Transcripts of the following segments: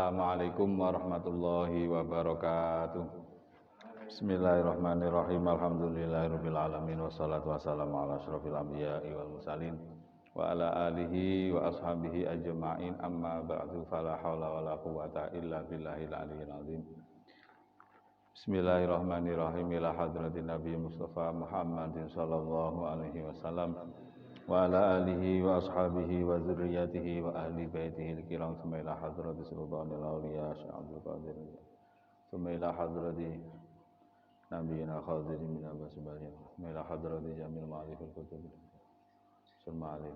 Assalamualaikum warahmatullahi wabarakatuh. Bismillahirrahmanirrahim. Alhamdulillahirabbil alamin wassalatu wassalamu ala asyrofil anbiya'i wal mursalin wa ala alihi wa ashabihi ajma'in. Amma ba'du, fala haula wala quwwata illa billahil aliyyil azim. Bismillahirrahmanirrahim. Ila hadratin Nabi Mustafa Muhammadin sallallahu alaihi wasallam wa ala alihi wa ashabihi wa zurriyatihi wa ahli baitihi al-kiram, thumma ila hadrati sultanil awliya Syekh Abdul Qadir, thumma ila hadrati nabiyina khadirin min abasbariya, thumma ila hadrati jamil ma'arifil kutub, thumma alaihi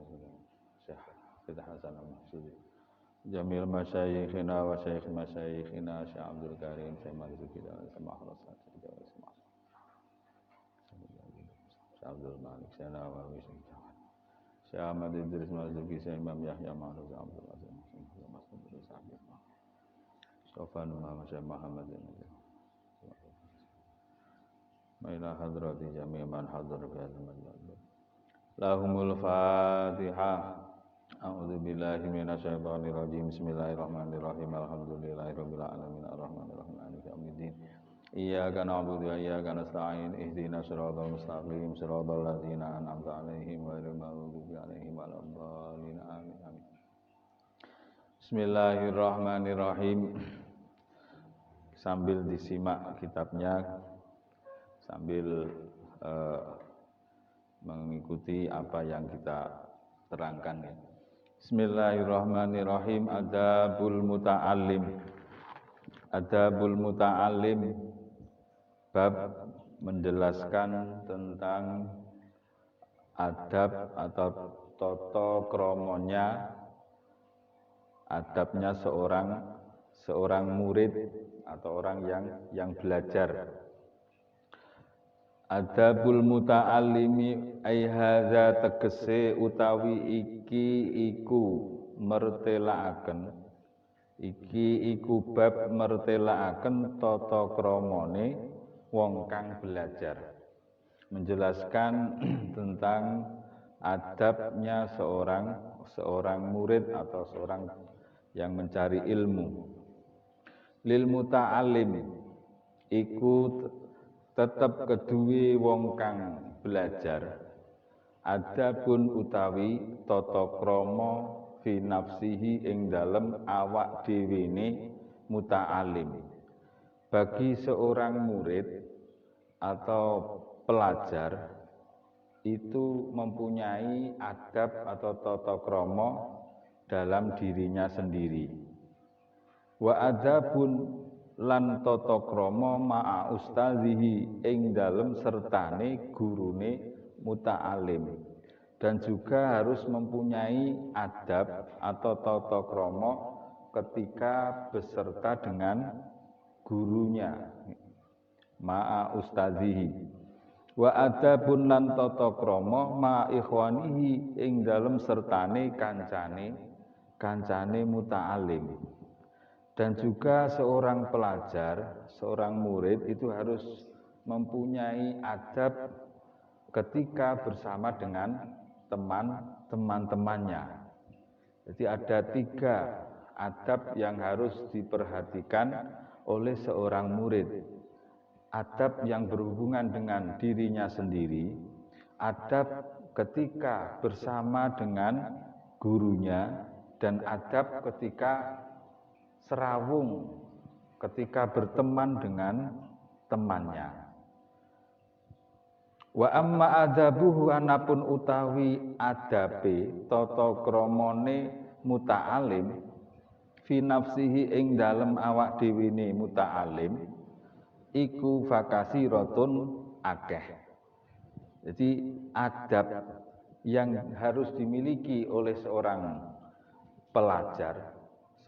Syekh Fitah Hasan al-Mahsudi, jamil masyayikhina wa syekh masyayikhina Syekh Abdul Karim, Syekh Marzuki dan sama khalasat Syekh Abdul Malik, Syekh Nawawi, Syekh Ahmad Idris Marzuki, Syekh Imam Yahya Ma'ruf, Abdul Azim, Sofan Syekh Muhammad Maila hadrati jami' man hadar fi hadzal majlis. Lahumul Fatihah. A'udzu billahi minasyaitonir rajim. Bismillahirrahmanirrahim. Alhamdulillahirabbil alamin arrahmanir rahim maliki yaumiddin. Iyyaka na'budu wa iyyaka nasta'in. Ihdinas siratal mustaqim, siratal ladzina an'amta 'alaihim ghairil maghdubi 'alaihim waladdallin. Amin. Bismillahirrahmanirrahim. Sambil disimak kitabnya, sambil mengikuti apa yang kita terangkan ya. Bismillahirrahmanirrahim. Adabul muta'allim. Adabul muta'allim, bab menjelaskan tentang adab atau tata kramonya, adabnya seorang murid atau orang yang belajar. Adabul muta'allimi ai hadza tegese utawi iki iku mertelaaken, iki iku bab mertelaaken tata kramane wong kang belajar, menjelaskan tentang adabnya seorang murid atau seorang yang mencari ilmu. Lil muta'allim iku tetep keduwe wong kang belajar adabun utawi tata krama fi nafsihi ing dalem awak dhewene muta'allim. Bagi seorang murid atau pelajar itu mempunyai adab atau tata krama dalam dirinya sendiri. Wa adabun lan tata krama ma'a ustazihi ing dalem sertane gurune muta'alim, dan juga harus mempunyai adab atau tata krama ketika beserta dengan gurunya ma'a ustazihi. Wa adabun lan tata krama ma'a ikhwanihi ing dalem sertane kancane muta'alim. Dan juga seorang pelajar, seorang murid itu harus mempunyai adab ketika bersama dengan teman-temannya. Jadi ada 3 adab yang harus diperhatikan oleh seorang murid. Adab yang berhubungan dengan dirinya sendiri, adab ketika bersama dengan gurunya, dan adab ketika serawung, ketika berteman dengan temannya. Wa amma adabuhu anapun utawi adabe tata kramane muta'alim fi nafsihi ing dalem awak dhewene muta'alim iku fakasiratun akeh. Jadi adab yang harus dimiliki oleh seorang pelajar,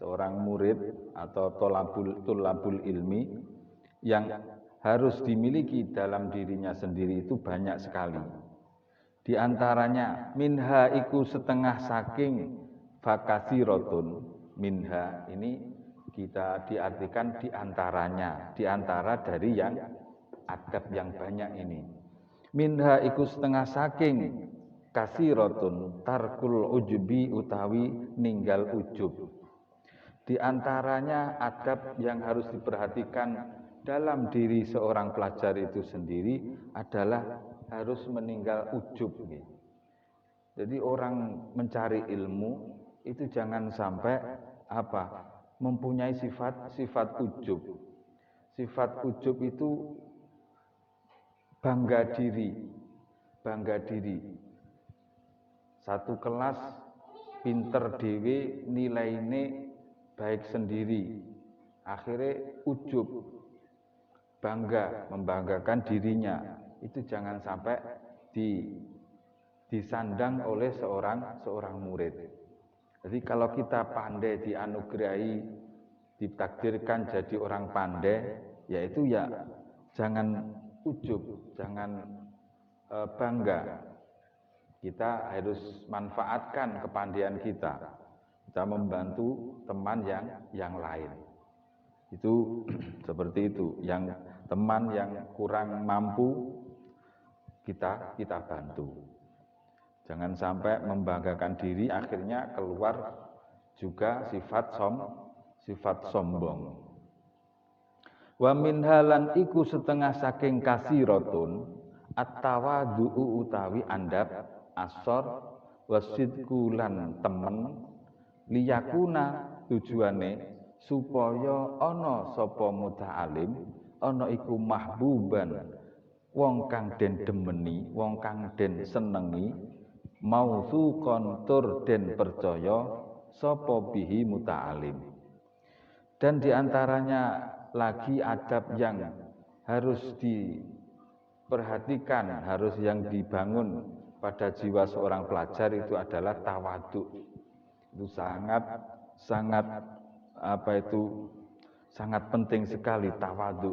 seorang murid atau tolabul ilmi yang harus dimiliki dalam dirinya sendiri itu banyak sekali. Di antaranya minha iku setengah saking fakasiratun. Minha ini kita diartikan di antaranya, di antara dari yang adab yang banyak ini. Minha iku setengah saking kasiratun tarkul ujubi utawi ninggal ujub. Di antaranya adab yang harus diperhatikan dalam diri seorang pelajar itu sendiri adalah harus meninggal ujub. Jadi orang mencari ilmu itu jangan sampai mempunyai sifat ujub. Sifat ujub itu bangga diri. Satu kelas pinter dewe nilainya baik sendiri, akhirnya ujub, membanggakan dirinya. Itu jangan sampai disandang oleh seorang murid. Jadi kalau kita pandai, dianugerahi, ditakdirkan jadi orang pandai, yaitu jangan ujub, jangan bangga. Kita harus manfaatkan kepandaian kita membantu teman yang lain. Itu seperti itu. Yang teman yang kurang mampu kita bantu. Jangan sampai membanggakan diri, akhirnya keluar juga sifat sombong. Wa min halan iku setengah saking kasiratun at-tawadhu utawi andap asor wasidku lan temen liyakuna tujuane supaya ana sapa muta'alim ana iku mahbuban wong kang den demeni, wong kang den senengi, mautsuqon tur den percaya sapa bihi muta'alim. Dan diantaranya lagi adab yang harus diperhatikan, harus yang dibangun pada jiwa seorang pelajar itu adalah tawadhu. Itu sangat penting sekali tawadhu.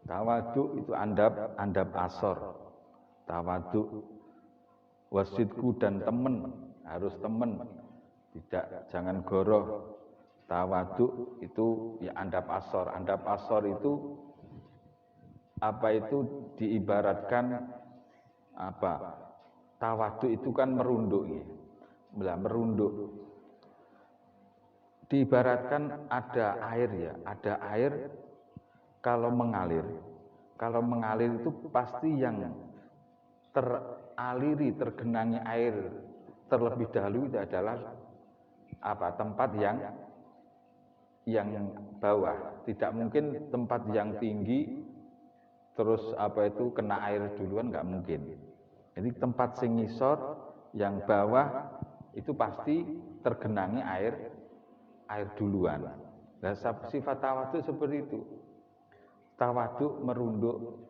Tawadhu itu andap asor. Tawadhu wasidku dan temen, harus temen, jangan goroh. Tawadhu itu andap asor. Andap asor itu diibaratkan tawadhu itu kan merunduk ya. Merunduk. Diibaratkan ada air kalau mengalir itu pasti yang tergenangi air terlebih dahulu itu adalah tempat yang bawah. Tidak mungkin tempat yang tinggi terus kena air duluan, nggak mungkin. Jadi tempat sing ngisor yang bawah itu pasti tergenangi air duluan. Nah, sifat tawadhu seperti itu. Tawadhu merunduk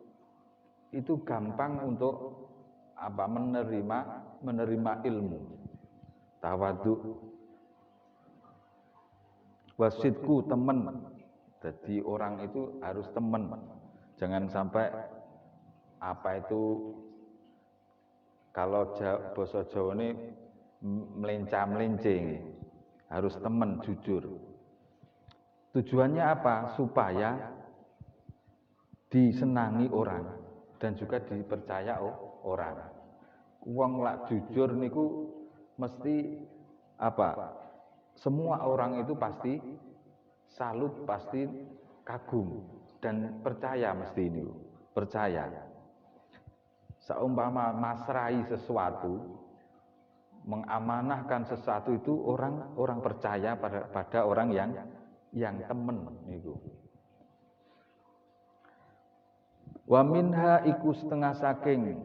itu gampang untuk menerima ilmu. Tawadhu wasidku temen. Jadi orang itu harus temen. Jangan sampai kalau bahasa Jawa ini melenca-melenceng. Harus temen, jujur. Tujuannya apa? Supaya disenangi orang dan juga dipercaya orang. Wong lak jujur niku mesti semua orang itu pasti salut, pasti kagum dan percaya mesti ini. Percaya. Seumpama masrai sesuatu, mengamanahkan sesuatu itu orang percaya pada orang yang temen itu. Wa minha iku setengah saking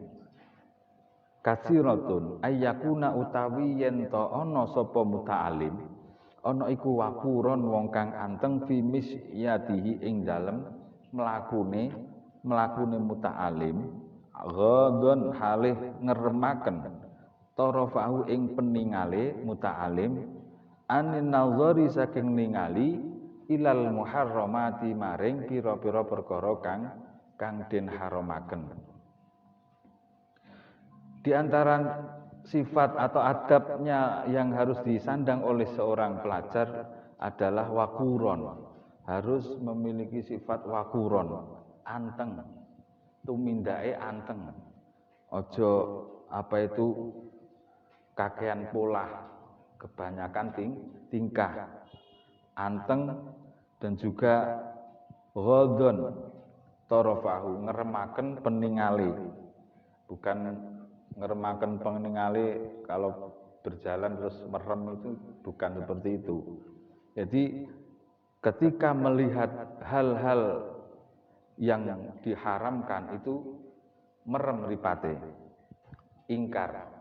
kasiratun ayyakuna utawi yen to ana sapa muta'alim ana iku wakuron wong kang anteng fi misyatihi ing dalem mlakune muta'alim ghadon halih ngeremaken tarafahu ing peningale muta'alim anin nazari saking ningali ilal muharramati maring pira-pira perkara kang den haramaken. Di antara sifat atau adabnya yang harus disandang oleh seorang pelajar adalah wakuron. Harus memiliki sifat wakuron, anteng. Tumindake anteng. Ojo kakean pola, kebanyakan tingkah. anteng dan juga ghadon tarafahu ngeremaken peningale, bukan ngeremaken peningale kalau berjalan terus merem, itu bukan seperti itu. Jadi ketika melihat hal-hal yang diharamkan itu merem mripate, ingkar.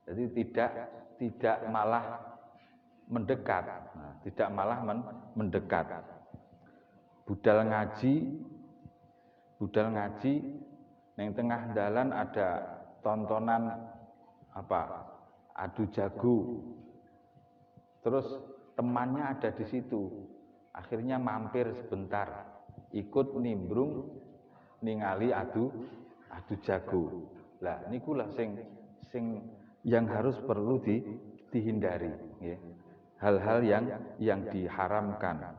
Jadi tidak malah mendekat, tidak malah mendekat. Budal ngaji neng tengah dalan ada tontonan adu jago, terus temannya ada di situ, akhirnya mampir sebentar, ikut nimbrung ningali adu jago. Lah nikulah sing yang harus perlu dihindari, ya. Hal-hal yang diharamkan.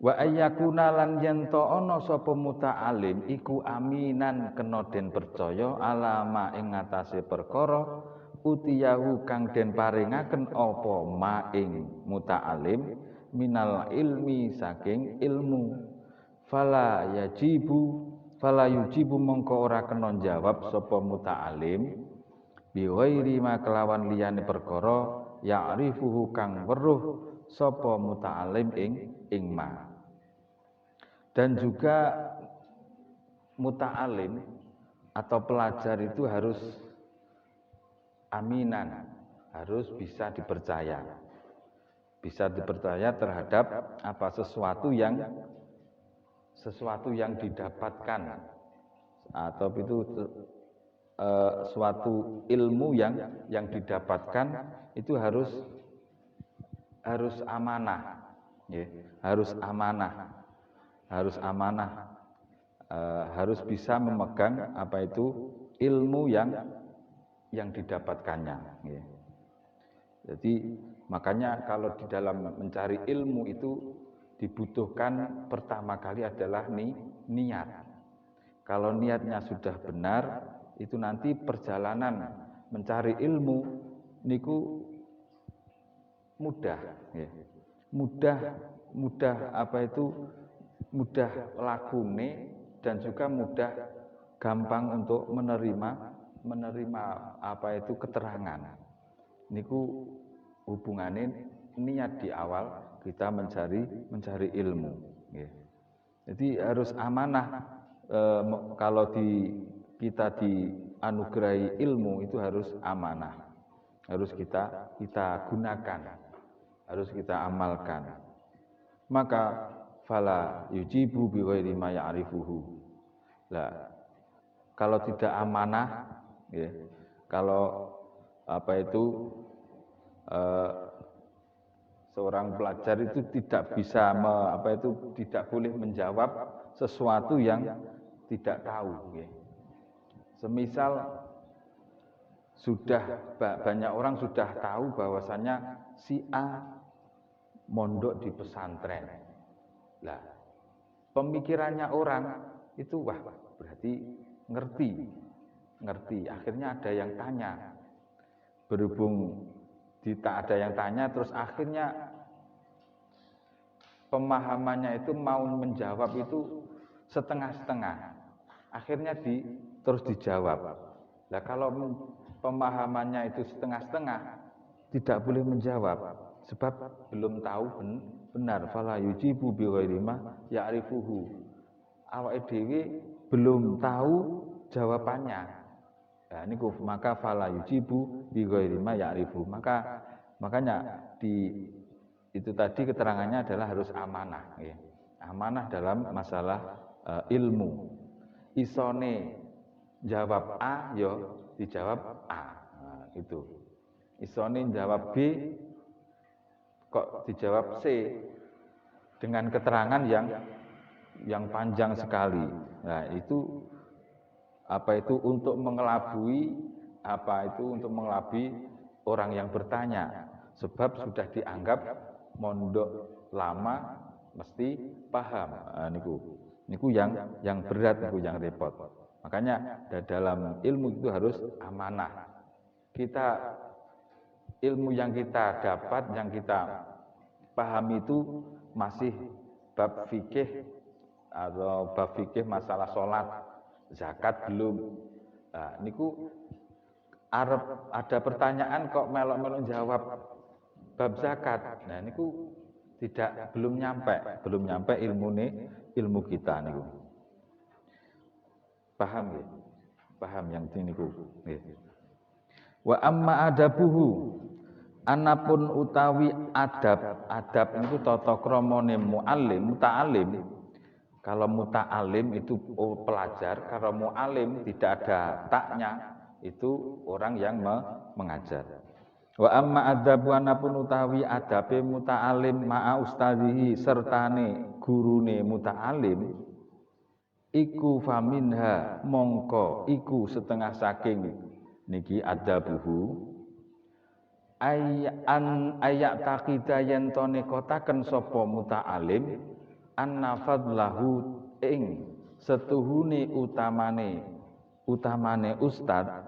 Wa ayyakuna lan yen to ana sapa muta'alim iku aminan kena den percaya alama ing ngatasé perkara utiyahu kang den paringaken apa ma ing muta'alim minal ilmi saking ilmu fala yujibu mongko ora kena jawab sapa muta'alim bi ghairi ma kelawan liyane perkara ya'rifuhu kang weruh sapa muta'alim ing ma. Dan juga muta'alim atau pelajar itu harus aminan, harus bisa dipercaya. Bisa dipercaya terhadap sesuatu yang didapatkan, atau itu suatu ilmu yang didapatkan itu harus amanah, ya, harus amanah, harus bisa memegang ilmu yang didapatkannya, ya. Jadi makanya kalau di dalam mencari ilmu itu dibutuhkan pertama kali adalah niat. Kalau niatnya sudah benar, itu nanti perjalanan mencari ilmu niku mudah, ya. Mudah lakune, dan juga mudah gampang untuk menerima keterangan. Niku hubungannya niat di awal kita mencari ilmu, ya. Jadi harus amanah. Kalau kita dianugerahi ilmu itu harus amanah, harus kita gunakan, harus kita amalkan. Maka fala yujibu bi ghairi ma ya'rifuhu. Lah kalau tidak amanah, ya, kalau seorang pelajar itu tidak bisa tidak boleh menjawab sesuatu yang tidak tahu, ya. Semisal banyak orang sudah tahu bahwasanya si A mondok di pesantren. Lah, pemikirannya orang itu berarti ngerti. Akhirnya ada yang tanya. Berhubung tak ada yang tanya, terus akhirnya pemahamannya itu mau menjawab itu setengah-setengah. Akhirnya terus dijawab. Lah kalau pemahamannya itu setengah-setengah, tidak boleh menjawab, sebab belum tahu benar. Fala yujibu bi ghairi ma ya'rifuhu. Awake dhewe belum tahu jawabannya. Nah, niku maka fala yujibu bi ghairi ma ya'rifu. Makanya itu tadi keterangannya adalah harus amanah, ya. Amanah dalam masalah ilmu. Isone jawab A, yo dijawab A. Nah, itu. Isone jawab B, kok dijawab C dengan keterangan yang panjang sekali. Nah, itu untuk mengelabui orang yang bertanya, sebab sudah dianggap mondok lama mesti paham. Nah, niku yang berat, niku yang repot. Makanya dalam ilmu itu harus amanah. Kita ilmu yang kita dapat, yang kita pahami itu masih bab fikih atau bab fikih masalah sholat, zakat belum. Nah, niku arep ada pertanyaan kok melok-melok jawab bab zakat. Nah, niku belum nyampe ilmu kita niku. Paham ya? Paham yang niku. Nggih. Wa amma adabuhu, anapun utawi adab niku tata kramane muta'alim. Kalau muta'alim itu pelajar, kalau mu'alim tidak ada taknya, itu orang yang mengajar. Wa amma adabu, anapun utawi adabe muta'alim ma'a ustadzihi sertane gurune muta'alim, iku faminha mongko iku setengah saking niki adabuhu ayak takida yen to nekotaken sapa muta'alim anna fadlahu ing setuhune utamane ustad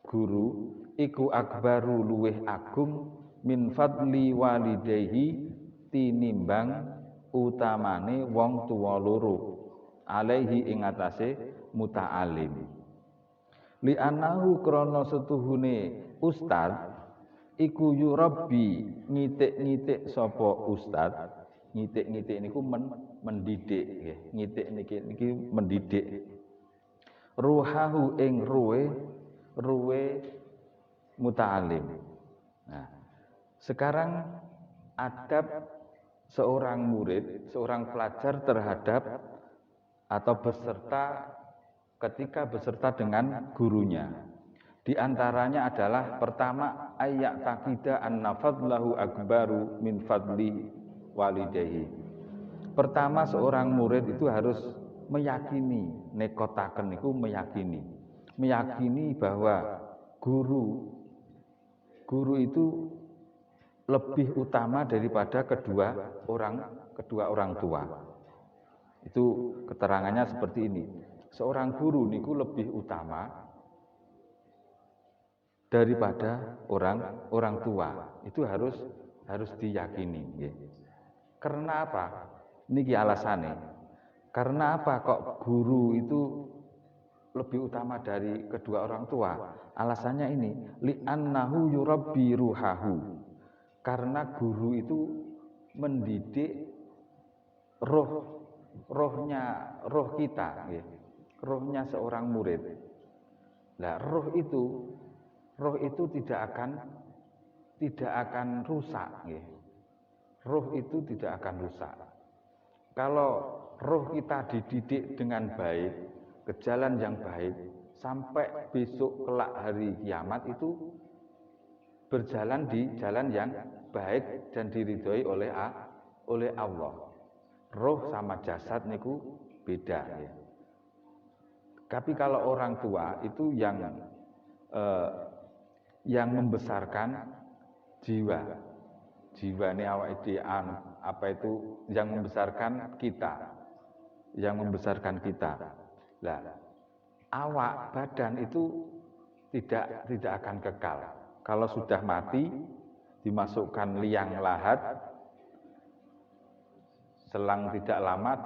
guru iku akbaru luweh agung min fadli walidayhi tinimbang utamane wong tuwa loro alaihi ing atase muta'alim li anahu krana setuhune ustad iku yurabbi ngitik-ngitik sapa ustad. Ngitik-ngitik niku mendidik nggih. Ngitik niki mendidik ruhahu ing ruwe muta'alim. Nah, sekarang adab seorang murid, seorang pelajar terhadap atau ketika beserta dengan gurunya. Di antaranya adalah pertama ayat takida anna fadlahu akbaru min fadli walidayhi. Pertama seorang murid itu harus meyakini, nekotaken niku meyakini bahwa guru itu lebih utama daripada kedua orang tua. Itu keterangannya seperti ini. Seorang guru niku lebih utama daripada orang tua. Itu harus diyakini nggih. Karena apa? Niki alasannya. Karena apa kok guru itu lebih utama dari kedua orang tua? Alasannya ini, li'annahu yurabbi ruhahu. Karena guru itu mendidik roh kita, ya. Rohnya seorang murid. Nah, roh itu tidak akan rusak, ya. Roh itu tidak akan rusak. Kalau roh kita dididik dengan baik, ke jalan yang baik, sampai besok kelak hari kiamat itu berjalan di jalan yang baik dan diridhoi oleh Allah. Roh sama jasad niku beda, ya. Tapi kalau orang tua itu yang membesarkan jiwa ini awak idean, apa itu yang membesarkan kita, Lah, awak badan itu tidak akan kekal. Kalau sudah mati, dimasukkan liang lahat, selang tidak lama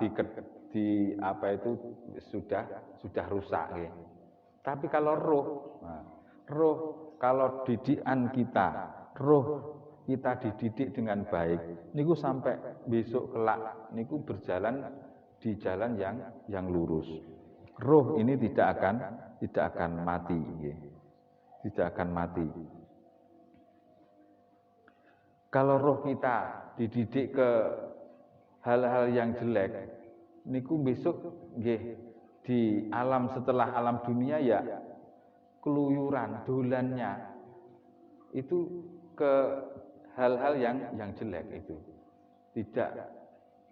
sudah rusak, ya. Tapi kalau roh kalau didikan kita, roh kita dididik dengan baik, niku sampai besok kelak niku berjalan di jalan yang lurus. Roh ini tidak akan mati, ya. Tidak akan mati. Kalau roh kita dididik ke hal-hal yang jelek, niku besok nggih di alam setelah alam dunia ya keluyuran dolannya itu ke hal-hal yang jelek itu.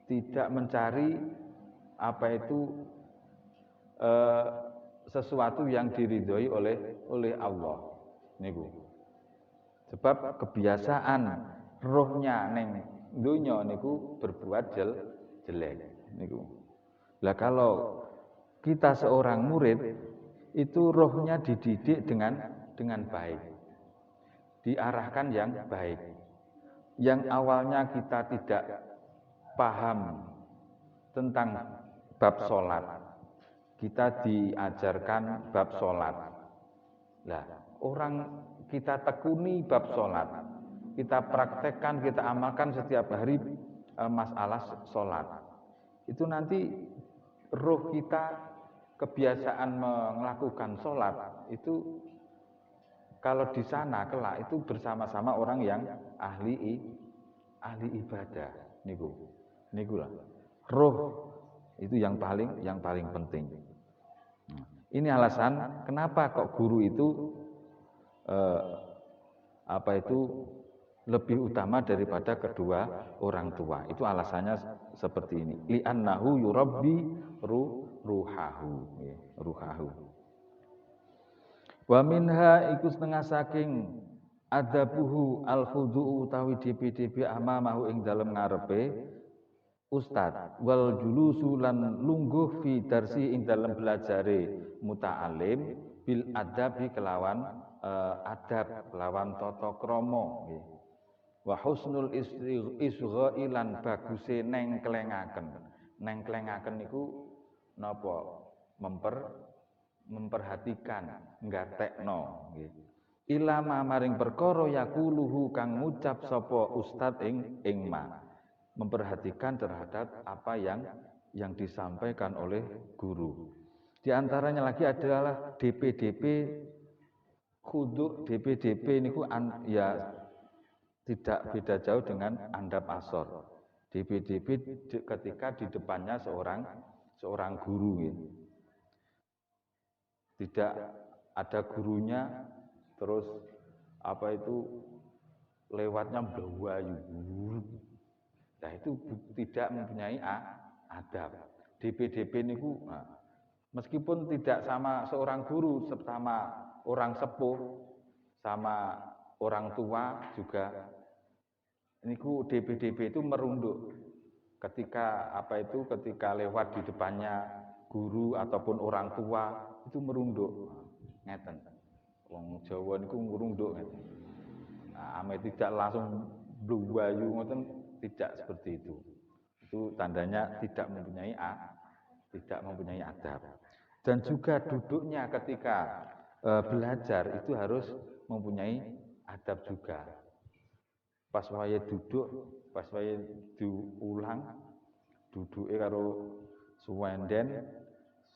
Tidak mencari apa itu sesuatu yang diridhoi oleh Allah niku. Sebab kebiasaan rohnya neng dunya niku berbuat jelek niku. Lah kalau kita seorang murid itu rohnya dididik dengan baik. diarahkan yang baik. Yang awalnya kita tidak paham tentang bab sholat, kita diajarkan bab sholat. Nah, orang kita tekuni bab sholat, kita praktekkan, kita amalkan setiap hari masalah sholat. Itu nanti roh kita kebiasaan melakukan sholat itu kalau di sana kelak itu bersama-sama orang yang ahli ibadah. Niku lah. Roh itu yang paling penting. Ini alasan kenapa kok guru itu lebih utama daripada kedua orang tua. Itu alasannya seperti ini. Li'annahu yurabbi ruhahu. Wa minha iku setengah saking adabuhu al-khudu'u utawi dp amamahu ing dalem ngarepe ustad wal julusu lan lungguh fi darsi ing dalem belajare muta'alim bil adabi kelawan adab kelawan tata krama nggih. Wa husnul isgha'i lan baguse nengklengaken. Nengklengaken niku napa? Memperhatikan, nggatekno nggih. Ilama maring perkara yakuluhu kang ngucap sapa ustad ing ma. Memperhatikan terhadap apa yang disampaikan oleh guru. Di antaranya lagi adalah DP khudu DP niku ya tidak beda jauh dengan andap asor. DP ketika di depannya seorang guru gitu. Tidak ada gurunya terus lewatnya blawayu. Nah itu tidak mempunyai adab. DP niku meskipun tidak sama seorang guru, sama orang sepuh, sama orang tua juga niku DP itu merunduk ketika ketika lewat di depannya guru ataupun orang tua itu merunduk ngeten. Wong Jawa niku merunduk ngeten. Nah, ame tidak langsung bluwayu ngoten, tidak seperti itu. Itu tandanya tidak mempunyai adab. Dan juga duduknya ketika belajar itu harus mempunyai adab juga. Pas wayahe duduk, pas wayahe diulang, duduke karo suwenden,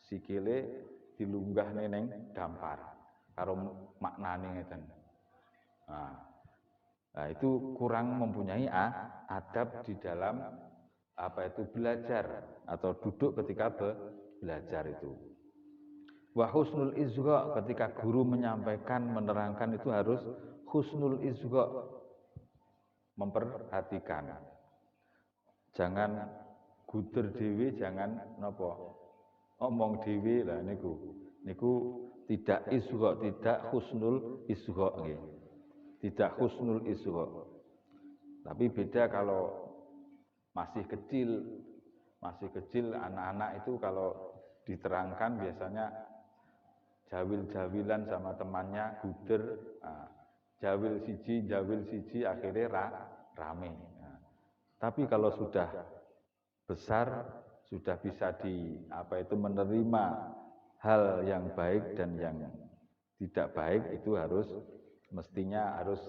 sikile dilunggah neng dampar karo maknane ngeten. Nah, itu kurang mempunyai adab di dalam belajar atau duduk ketika belajar itu. Wa husnul izgha, ketika guru menyampaikan, menerangkan itu harus husnul izgha, memperhatikan. Jangan guder dhewe, jangan omong dhewe lah niku tidak izgha, tidak husnul izgha nggih. Tidak husnul izgha. Tapi beda kalau masih kecil anak-anak itu kalau diterangkan biasanya jawil-jawilan sama temannya guder, jawil siji akhirnya rame. Tapi kalau sudah besar, sudah bisa menerima hal yang baik dan yang tidak baik, itu mestinya harus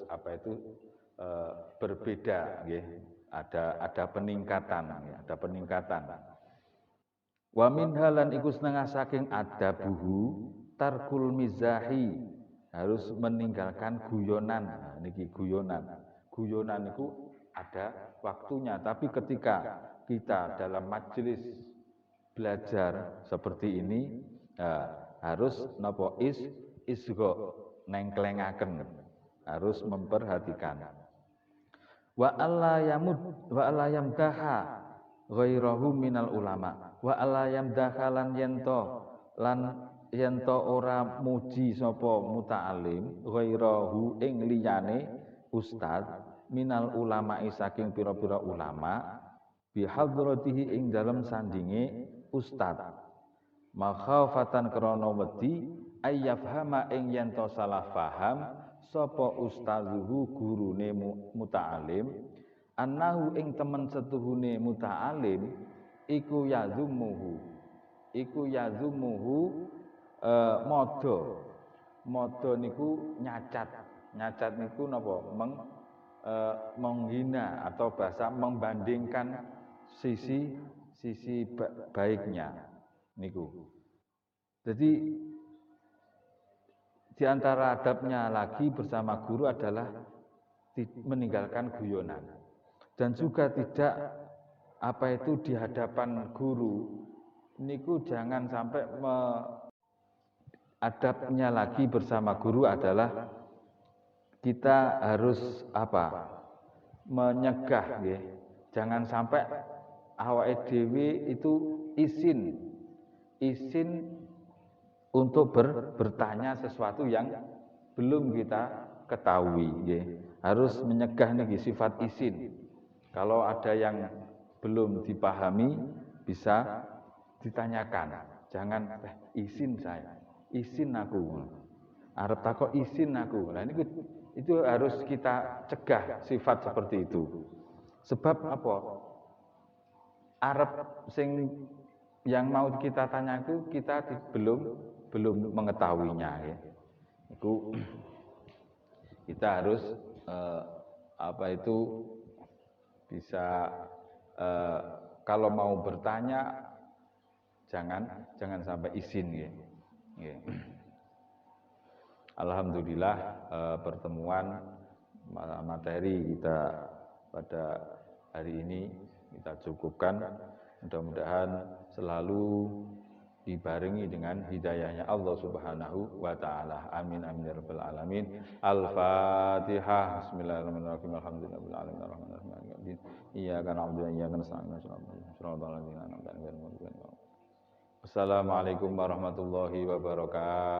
berbeda nggih. Ada peningkatan. Wa min halan iku setengah saking adabuhu tarkul mizahi, harus meninggalkan guyonan. Nah, niki guyonan. Guyonan itu ada waktunya, tapi ketika kita dalam majelis belajar seperti ini harus isgha, nengklengaken, harus memperhatikan. Wa alla yamdaha ghairahu minal ulama. Wa alla yamdaha lan yento ora muji sapa muta'alim ghairahu ing liyane ustad minal ulama saking pira-pira ulama bihadratihi ing dalem sandinge ustad makhafatan krana wedi ayyafhama ing yento salah paham sapa ustazuhu gurune muta'alim annahu ing temen setuhune muta'alim iku yazumuhu modo niku nyacat niku napa menghina atau bahasa membandingkan sisi baiknya niku. Jadi di antara adabnya lagi bersama guru adalah meninggalkan guyonan dan juga tidak di hadapan guru niku jangan sampai adabnya lagi bersama guru adalah kita harus menyegah nggih. Jangan sampai awake dhewe itu izin untuk bertanya sesuatu yang belum kita ketahui nggih. Harus menyegah niki sifat izin. Kalau ada yang belum dipahami bisa ditanyakan. Jangan izin saya, izin aku. Arep takok izin aku. Nah ini itu harus kita cegah sifat seperti itu. Sebab apa? Arep sing yang mau kita tanya itu kita belum mengetahuinya ya. Itu kita harus bisa kalau mau bertanya jangan sampai izin ya. Alhamdulillah pertemuan materi kita pada hari ini kita cukupkan. Mudah-mudahan selalu dibarengi dengan hidayahnya Allah Subhanahu wa taala. Amin amin ya rabbal alamin. Al-Fatihah. Bismillahirrahmanirrahim. Alhamdulillahirabbil alamin arrahmanirrahim. Iyyaka na'budu wa iyyaka nasta'in. Shiratal ladzina an'amta 'alaihim. Assalamualaikum warahmatullahi wabarakatuh.